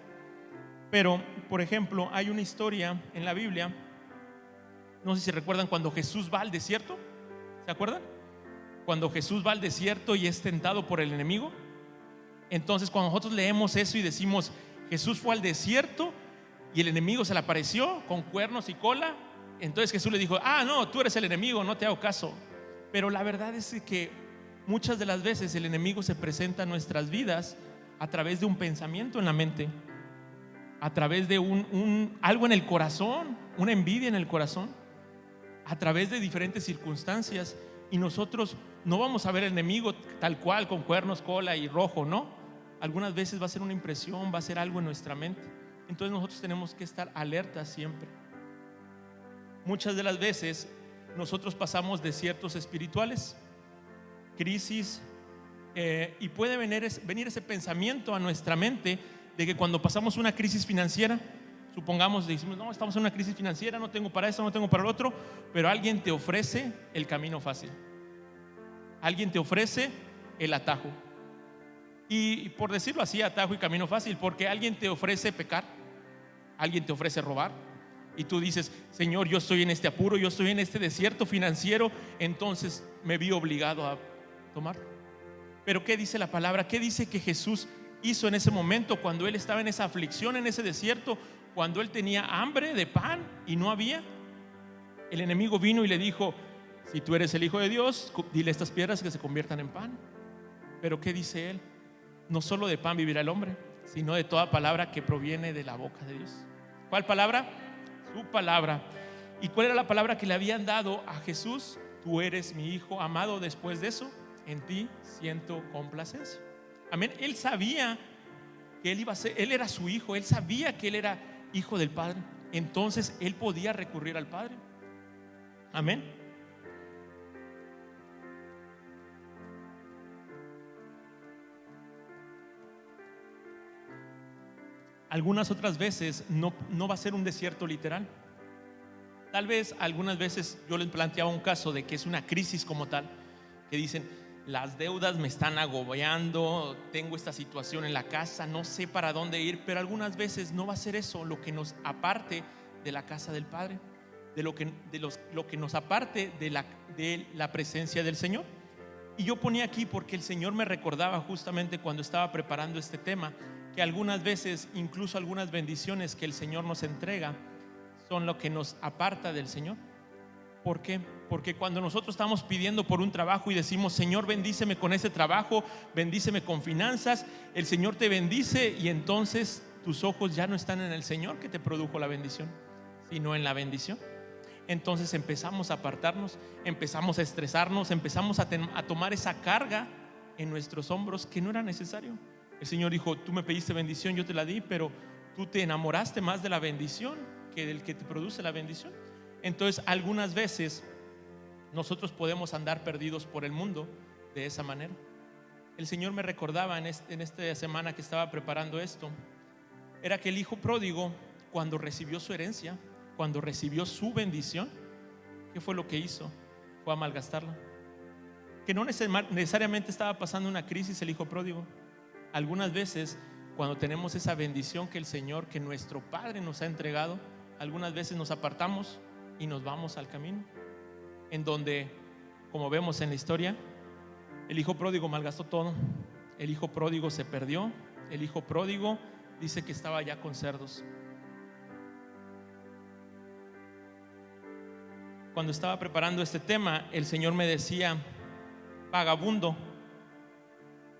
Pero, por ejemplo, hay una historia en la Biblia, no sé si recuerdan, cuando Jesús va al desierto. ¿Se acuerdan? Cuando Jesús va al desierto y es tentado por el enemigo. Entonces, cuando nosotros leemos eso y decimos: Jesús fue al desierto y el enemigo se le apareció con cuernos y cola, entonces Jesús le dijo: no, tú eres el enemigo, no te hago caso. Pero la verdad es que muchas de las veces el enemigo se presenta en nuestras vidas a través de un pensamiento en la mente, a través de algo en el corazón, una envidia en el corazón, a través de diferentes circunstancias. Y nosotros no vamos a ver al enemigo tal cual, con cuernos, cola y rojo, no. Algunas veces va a ser una impresión, va a ser algo en nuestra mente. Entonces nosotros tenemos que estar alertas siempre. Muchas de las veces nosotros pasamos desiertos espirituales, crisis, y puede venir ese pensamiento a nuestra mente de que cuando pasamos una crisis financiera, supongamos, decimos: no, estamos en una crisis financiera, no tengo para esto, no tengo para lo otro, pero alguien te ofrece el camino fácil, alguien te ofrece el atajo. Y por decirlo así, atajo y camino fácil, porque alguien te ofrece pecar, alguien te ofrece robar, y tú dices: Señor, yo estoy en este apuro, yo estoy en este desierto financiero, entonces me vi obligado a tomarlo. Pero ¿qué dice la palabra? ¿Qué dice que Jesús hizo en ese momento, cuando él estaba en esa aflicción, en ese desierto, cuando él tenía hambre de pan y no había? El enemigo vino y le dijo: si tú eres el Hijo de Dios, dile a estas piedras que se conviertan en pan. Pero ¿qué dice él? No solo de pan vivirá el hombre, sino de toda palabra que proviene de la boca de Dios. ¿Cuál palabra? Su palabra. ¿Y cuál era la palabra que le habían dado a Jesús? Tú eres mi Hijo amado. Después de eso, en ti siento complacencia. Amén. Él sabía que él iba a ser, él era su hijo, él sabía que él era hijo del Padre. Entonces él podía recurrir al Padre. Amén. Algunas otras veces no va a ser un desierto literal. Tal vez algunas veces yo les planteaba un caso de que es una crisis como tal, que dicen: las deudas me están agobiando, tengo esta situación en la casa, no sé para dónde ir. Pero algunas veces no va a ser eso lo que nos aparte de la casa del Padre, lo que nos aparte de la presencia del Señor. Y yo ponía aquí porque el Señor me recordaba justamente cuando estaba preparando este tema, que algunas veces, incluso algunas bendiciones que el Señor nos entrega, son lo que nos aparta del Señor. ¿Por qué? Porque cuando nosotros estamos pidiendo por un trabajo y decimos: Señor, bendíceme con ese trabajo, bendíceme con finanzas, el Señor te bendice, y entonces tus ojos ya no están en el Señor que te produjo la bendición, sino en la bendición. Entonces empezamos a apartarnos, empezamos a estresarnos, empezamos a tomar esa carga en nuestros hombros que no era necesario. El Señor dijo: tú me pediste bendición, yo te la di, pero tú te enamoraste más de la bendición que del que te produce la bendición. Entonces algunas veces nosotros podemos andar perdidos por el mundo de esa manera. El Señor me recordaba en esta semana que estaba preparando esto, era que el hijo pródigo, cuando recibió su herencia, cuando recibió su bendición, ¿qué fue lo que hizo? Fue a malgastarla. Que no necesariamente estaba pasando una crisis el hijo pródigo. Algunas veces, cuando tenemos esa bendición que el Señor, que nuestro Padre nos ha entregado, algunas veces nos apartamos y nos vamos al camino, en donde, como vemos en la historia, el hijo pródigo malgastó todo. El hijo pródigo se perdió. El hijo pródigo dice que estaba ya con cerdos. Cuando estaba preparando este tema, el Señor me decía vagabundo,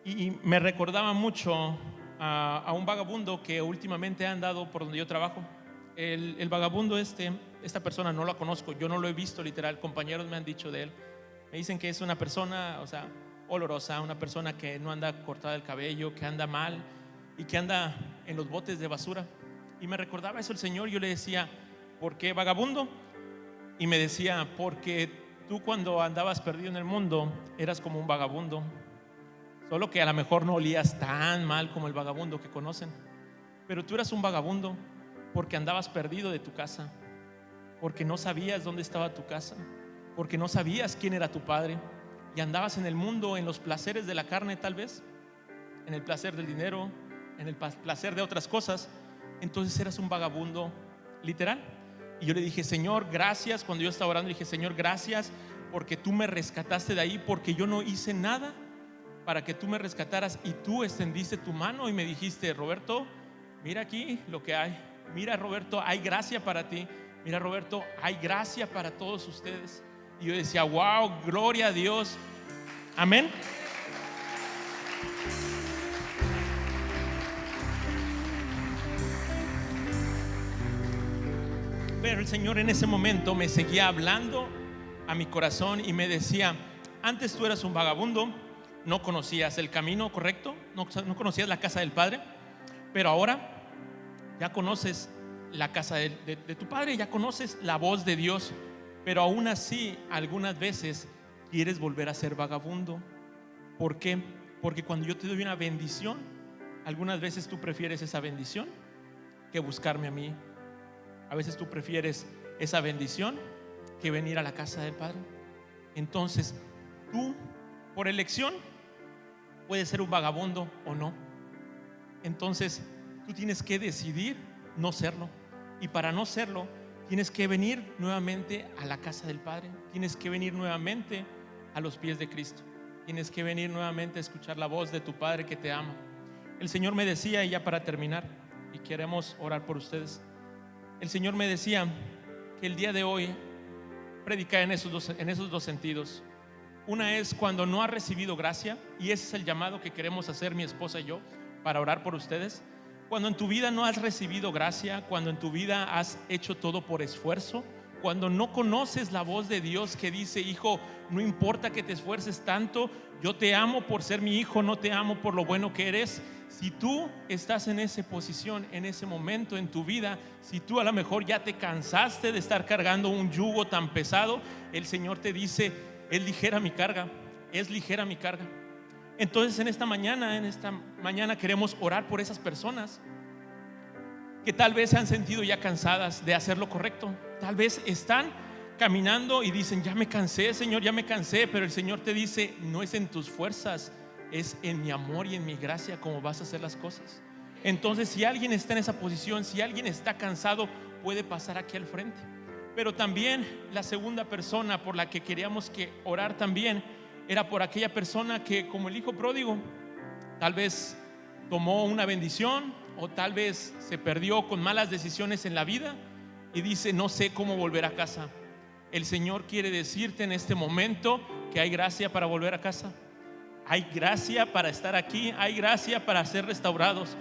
y me recordaba mucho a un vagabundo que últimamente ha andado por donde yo trabajo. El vagabundo esta persona no la conozco, yo no lo he visto literal. Compañeros me han dicho de él, me dicen que es una persona, o sea, olorosa, una persona que no anda cortada el cabello, que anda mal y que anda en los botes de basura. Y me recordaba eso el Señor. Yo le decía: ¿por qué vagabundo? Y me decía: porque tú, cuando andabas perdido en el mundo, eras como un vagabundo, solo que a lo mejor no olías tan mal como el vagabundo que conocen. Pero tú eras un vagabundo porque andabas perdido de tu casa, porque no sabías dónde estaba tu casa, porque no sabías quién era tu Padre, y andabas en el mundo, en los placeres de la carne, tal vez en el placer del dinero, en el placer de otras cosas. Entonces eras un vagabundo literal. Y yo le dije: Señor, gracias. Cuando yo estaba orando, dije: Señor, gracias porque tú me rescataste de ahí, porque yo no hice nada para que tú me rescataras, y tú extendiste tu mano y me dijiste: Roberto, mira aquí lo que hay. Mira, Roberto, hay gracia para ti. Mira, Roberto, hay gracia para todos ustedes. Y yo decía: wow, gloria a Dios. Amén. Pero el Señor en ese momento me seguía hablando a mi corazón y me decía: antes tú eras un vagabundo, no conocías el camino correcto, no conocías la casa del Padre, pero ahora ya conoces la casa de tu Padre, ya conoces la voz de Dios. Pero aún así, algunas veces quieres volver a ser vagabundo. ¿Por qué? Porque cuando yo te doy una bendición, algunas veces tú prefieres esa bendición que buscarme a mí. A veces tú prefieres esa bendición que venir a la casa del Padre. Entonces tú, por elección, puede ser un vagabundo o no. Entonces tú tienes que decidir no serlo, y para no serlo tienes que venir nuevamente a la casa del Padre, tienes que venir nuevamente a los pies de Cristo, tienes que venir nuevamente a escuchar la voz de tu Padre que te ama. El Señor me decía, y ya para terminar, y queremos orar por ustedes, el Señor me decía que el día de hoy predica en esos dos sentidos. Una es cuando no has recibido gracia, y ese es el llamado que queremos hacer mi esposa y yo para orar por ustedes. Cuando en tu vida no has recibido gracia, cuando en tu vida has hecho todo por esfuerzo, cuando no conoces la voz de Dios que dice: hijo, no importa que te esfuerces tanto, yo te amo por ser mi hijo, no te amo por lo bueno que eres. Si tú estás en esa posición, en ese momento en tu vida, si tú a lo mejor ya te cansaste de estar cargando un yugo tan pesado, el Señor te dice: es ligera mi carga, es ligera mi carga. Entonces en esta mañana queremos orar por esas personas que tal vez se han sentido ya cansadas de hacer lo correcto. Tal vez están caminando y dicen: ya me cansé, Señor, ya me cansé. Pero el Señor te dice: no es en tus fuerzas, es en mi amor y en mi gracia como vas a hacer las cosas. Entonces, si alguien está en esa posición, si alguien está cansado, puede pasar aquí al frente. Pero también la segunda persona por la que queríamos que orar también era por aquella persona que, como el hijo pródigo, tal vez tomó una bendición o tal vez se perdió con malas decisiones en la vida y dice: no sé cómo volver a casa. El Señor quiere decirte en este momento que hay gracia para volver a casa, hay gracia para estar aquí, hay gracia para ser restaurados.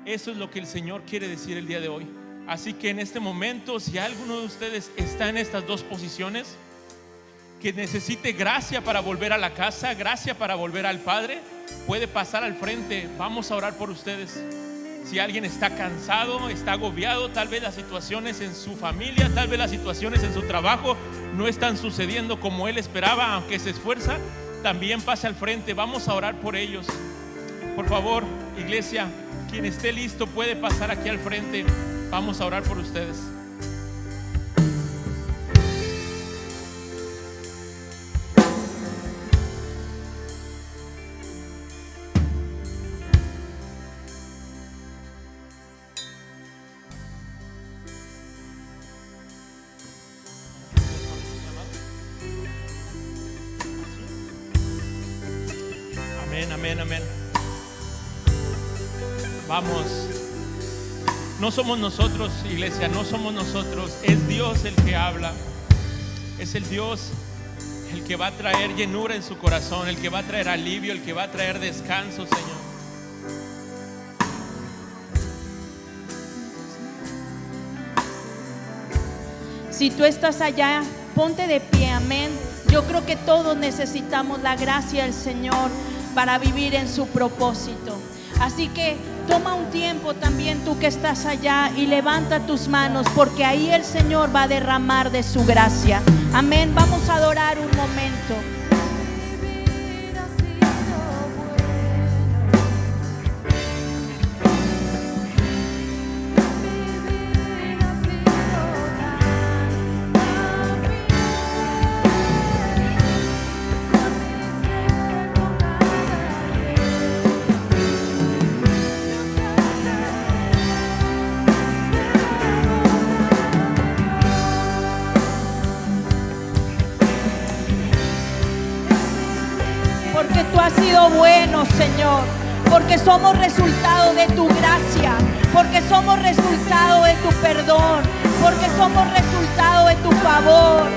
Eso es lo que el Señor quiere decir el día de hoy. Así que en este momento, si alguno de ustedes está en estas dos posiciones, que necesite gracia para volver a la casa, gracia para volver al Padre, puede pasar al frente. Vamos a orar por ustedes. Si alguien está cansado, está agobiado, tal vez las situaciones en su familia, tal vez las situaciones en su trabajo no están sucediendo como él esperaba, aunque se esfuerza, también pase al frente. Vamos a orar por ellos. Por favor, iglesia, quien esté listo puede pasar aquí al frente. Vamos a orar por ustedes. Amén, amén. Vamos. No somos nosotros, iglesia, no somos nosotros. Es Dios el que habla. Es el Dios el que va a traer llenura en su corazón, el que va a traer alivio, el que va a traer descanso, Señor. Si tú estás allá, ponte de pie, amén. Yo creo que todos necesitamos la gracia del Señor para vivir en su propósito. Así que toma un tiempo también tú que estás allá y levanta tus manos, porque ahí el Señor va a derramar de su gracia. Amén. Vamos a adorar un momento. Porque tú has sido bueno, Señor, porque somos resultado de tu gracia, porque somos resultado de tu perdón, porque somos resultado de tu favor.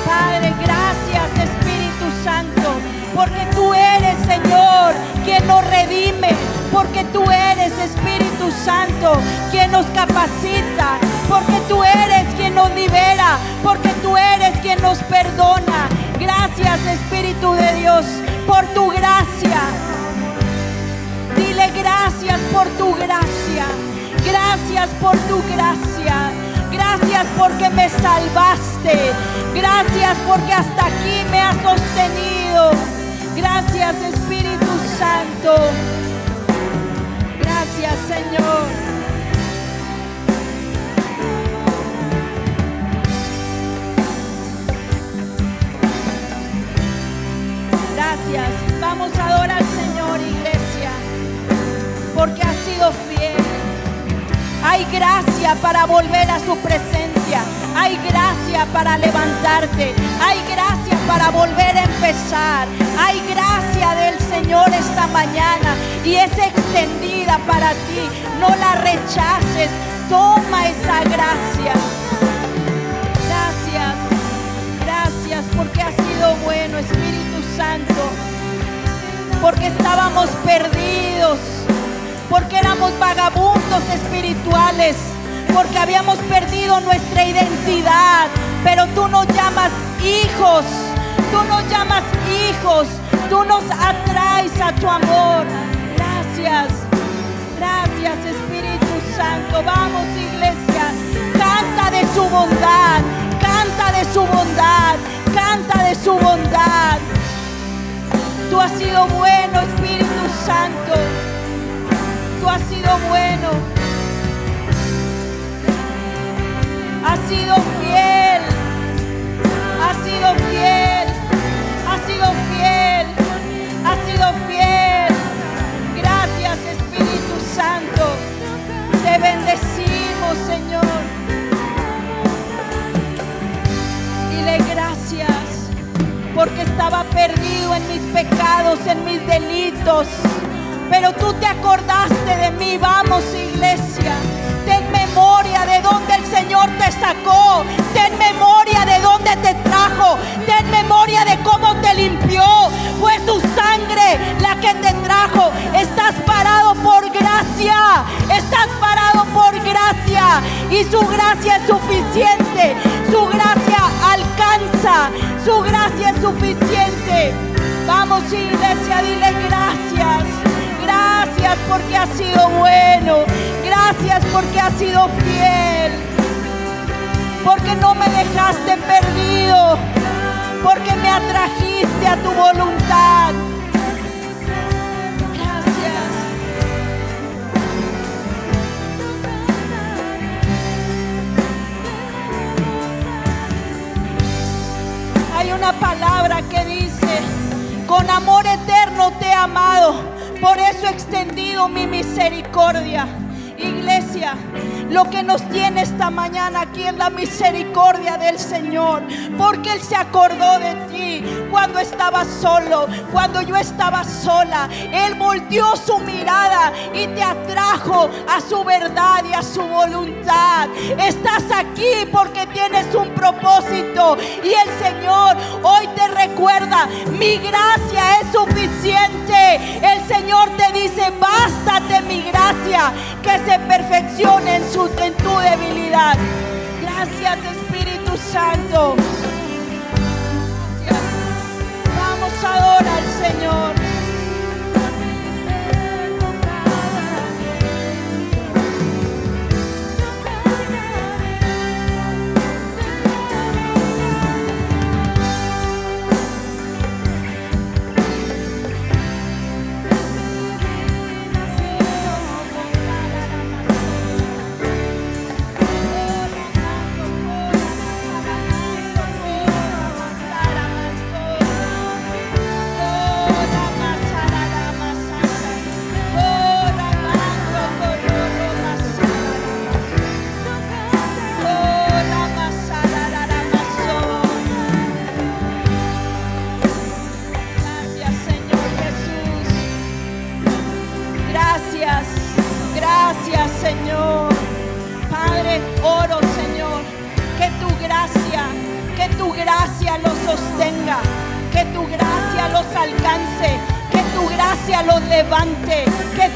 Padre, gracias, Espíritu Santo, porque tú eres, Señor, quien nos redime, porque tú eres, Espíritu Santo, quien nos capacita, porque tú eres quien nos libera, porque tú eres quien nos perdona. Gracias, Espíritu de Dios, por tu gracia. Dile gracias por tu gracia. Gracias por tu gracia. Gracias porque me salvaste. Gracias porque hasta aquí me has sostenido. Gracias, Espíritu Santo. Gracias, Señor. Gracias. Vamos a adorar al Señor, iglesia. gracia para volver a su presencia. Hay gracia para levantarte. Hay gracia para volver a empezar. Hay gracia del Señor esta mañana y es extendida para ti. No la rechaces. Toma esa gracia. Gracias. Gracias porque has sido bueno, Espíritu Santo. Porque estábamos perdidos. Porque éramos vagabundos espirituales. Porque habíamos perdido nuestra identidad. Pero tú nos llamas hijos. Tú nos llamas hijos. Tú nos atraes a tu amor. Gracias. Gracias, Espíritu Santo. Vamos, iglesia. Canta de su bondad. Canta de su bondad. Canta de su bondad. Tú has sido bueno, Espíritu Santo. Tú has sido bueno. Has sido fiel. Has sido fiel. Has sido fiel. Has sido fiel. Gracias, Espíritu Santo. Te bendecimos, Señor. Dile gracias. Porque estaba perdido en mis pecados, en mis delitos. Pero tú te acordaste de mí. Vamos, iglesia. Ten memoria de donde el Señor te sacó. Ten memoria de donde te trajo. Ten memoria de cómo te limpió. Fue su sangre la que te trajo. Estás parado por gracia. Estás parado por gracia. Y su gracia es suficiente. Su gracia alcanza. Su gracia es suficiente. Vamos, iglesia, dile gracias. Gracias porque has sido bueno. Gracias porque has sido fiel. Porque no me dejaste perdido. Porque me atrajiste a tu voluntad. Gracias. Hay una palabra que dice: con amor eterno te he amado, por eso he extendido mi misericordia. Iglesia, lo que nos tiene esta mañana aquí es la misericordia del Señor, porque Él se acordó de ti cuando estabas solo, cuando yo estaba sola. Él volteó su mirada y te atrajo a su verdad y a su voluntad. Estás aquí porque tienes un propósito y el Señor hoy te recuerda: mi gracia es suficiente. El Señor te dice: bástate mi gracia, que se perfeccione en tu debilidad. Gracias, Espíritu Santo. Gracias. Vamos a adorar al Señor. Gracias, Señor. Padre, oro, Señor, que tu gracia los sostenga, que tu gracia los alcance, que tu gracia los levante, que